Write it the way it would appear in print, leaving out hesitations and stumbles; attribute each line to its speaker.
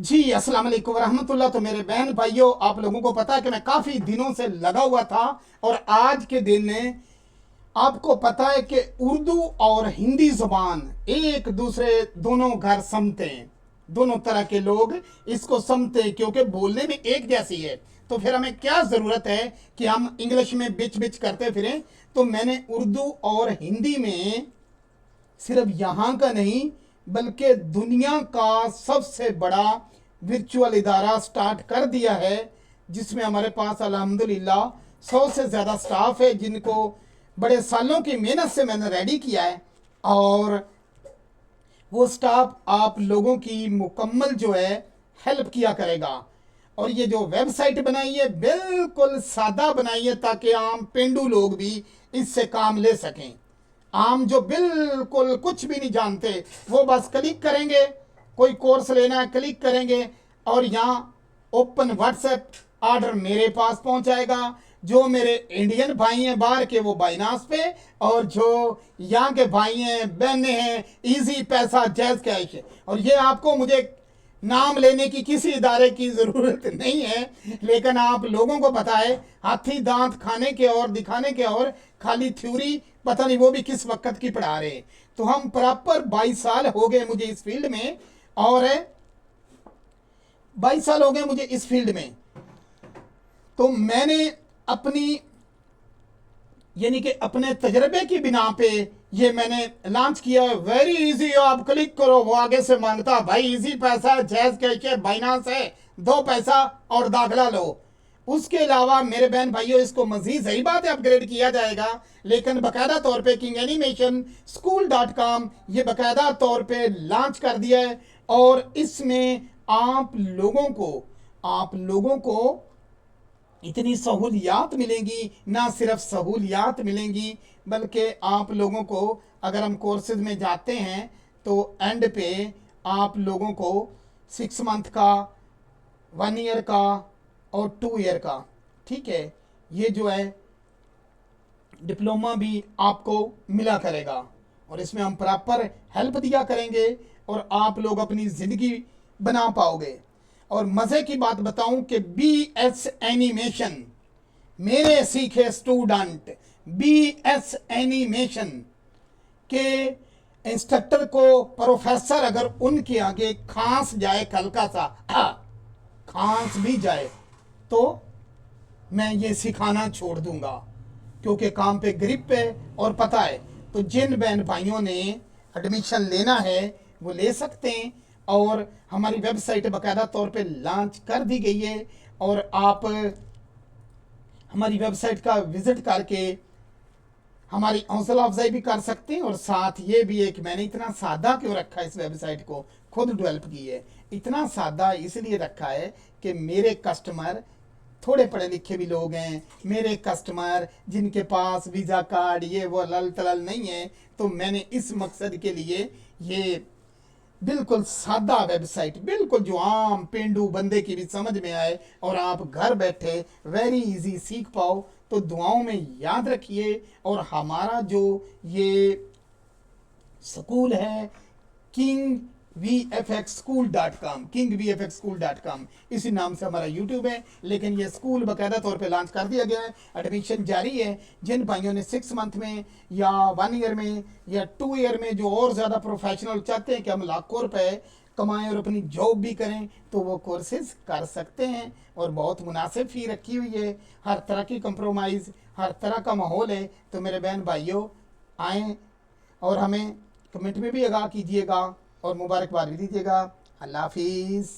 Speaker 1: जी अस्सलाम वालेकुम रहमतुल्लाह। तो मेरे बहन भाइयों, आप लोगों को पता है कि मैं काफ़ी दिनों से लगा हुआ था और आज के दिन ने आपको पता है कि उर्दू और हिंदी ज़ुबान एक दूसरे दोनों घर समते हैं। दोनों तरह के लोग इसको समते हैं क्योंकि बोलने में एक जैसी है। तो फिर हमें क्या ज़रूरत है कि हम इंग्लिश में बिच बिच करते फिरें। तो मैंने उर्दू और हिंदी में सिर्फ यहाँ का नहीं बल्कि दुनिया का सबसे बड़ा वर्चुअल इदारा स्टार्ट कर दिया है, जिसमें हमारे पास अल्हम्दुलिल्लाह 100 से ज़्यादा स्टाफ है, जिनको बड़े सालों की मेहनत से मैंने रेडी किया है। और वो स्टाफ आप लोगों की मुकम्मल जो है हेल्प किया करेगा। और ये जो वेबसाइट बनाई है बिल्कुल सादा बनाई है ताकि आम पेंडू लोग भी इससे काम ले सकें। आम जो बिल्कुल कुछ भी नहीं जानते वो बस क्लिक करेंगे, कोई कोर्स लेना है क्लिक करेंगे और यहाँ ओपन व्हाट्सएप ऑर्डर मेरे पास पहुंचाएगा। जो मेरे इंडियन भाई हैं बाहर के वो बाइनास पे, और जो यहाँ के भाई हैं बहनें हैं इजी पैसा जैज कैश है। और ये आपको मुझे नाम लेने की किसी इदारे की ज़रूरत नहीं है, लेकिन आप लोगों को पता है हाथी दांत खाने के और दिखाने के और खाली थ्योरी पता नहीं वो भी किस वक्त की पढ़ा रहे हैं। तो हम प्रॉपर 22 साल हो गए मुझे इस फील्ड में, और 22 साल हो गए मुझे इस फील्ड में। तो मैंने अपनी यानी कि अपने तजर्बे की बिना पे ये मैंने लॉन्च किया है। वेरी इजी, आप क्लिक करो वो आगे से मांगता भाई इजी पैसा जैज कैश बाइनास है, 2 पैसा और दाखला लो। उसके अलावा मेरे बहन भाइयों इसको मजीद सही बात है अपग्रेड किया जाएगा, लेकिन बाकायदा तौर पे किंग एनिमेशन स्कूल.com ये बाकायदा तौर पे लॉन्च कर दिया है। और इसमें आप लोगों को इतनी सहूलियात मिलेंगी, ना सिर्फ सहूलियात मिलेंगी बल्कि आप लोगों को अगर हम कोर्सेज में जाते हैं तो एंड पे आप लोगों को 6 मंथ का, 1 ईयर का और 2 ईयर का, ठीक है, ये जो है डिप्लोमा भी आपको मिला करेगा। और इसमें हम प्रॉपर हेल्प दिया करेंगे और आप लोग अपनी ज़िंदगी बना पाओगे। और मज़े की बात बताऊं कि BS एनिमेशन मेरे सीखे स्टूडेंट BS एनिमेशन के इंस्ट्रक्टर को प्रोफेसर अगर उनके आगे खांस जाए, हल्का सा खांस भी जाए, तो मैं ये सिखाना छोड़ दूंगा क्योंकि काम पे ग्रिप है और पता है। तो जिन बहन भाइयों ने एडमिशन लेना है वो ले सकते हैं। और हमारी वेबसाइट बाकायदा तौर पे लॉन्च कर दी गई है और आप हमारी वेबसाइट का विज़िट करके हमारी हौसला अफजाई भी कर सकते हैं। और साथ ये भी है कि मैंने इतना सादा क्यों रखा है इस वेबसाइट को, खुद डेवलप की है। इतना सादा इसलिए रखा है कि मेरे कस्टमर थोड़े पढ़े लिखे भी लोग हैं, मेरे कस्टमर जिनके पास वीज़ा कार्ड ये वो लल तलल नहीं है। तो मैंने इस मकसद के लिए ये बिल्कुल सादा वेबसाइट, बिल्कुल जो आम पेंडू बंदे की भी समझ में आए और आप घर बैठे वेरी इजी सीख पाओ। तो दुआओं में याद रखिए। और हमारा जो ये स्कूल है KingVFXSchool.com इसी नाम से हमारा यूट्यूब है, लेकिन ये स्कूल बाकायदा तौर पे लॉन्च कर दिया गया है। एडमिशन जारी है। जिन भाइयों ने 6 मंथ में या 1 ईयर में या 2 ईयर में जो और ज़्यादा प्रोफेशनल चाहते हैं कि हम लाखों रुपए कमाएं और अपनी जॉब भी करें, तो वो कोर्सेज कर सकते हैं। और बहुत मुनासिब फ़ी रखी हुई है, हर तरह की कंप्रोमाइज़, हर तरह का माहौल है। तो मेरे बहन भाइयों आएँ और हमें कमेंट में भी आगाह कीजिएगा और मुबारकबाद भी दीजिएगा। अल्लाह हाफिज़।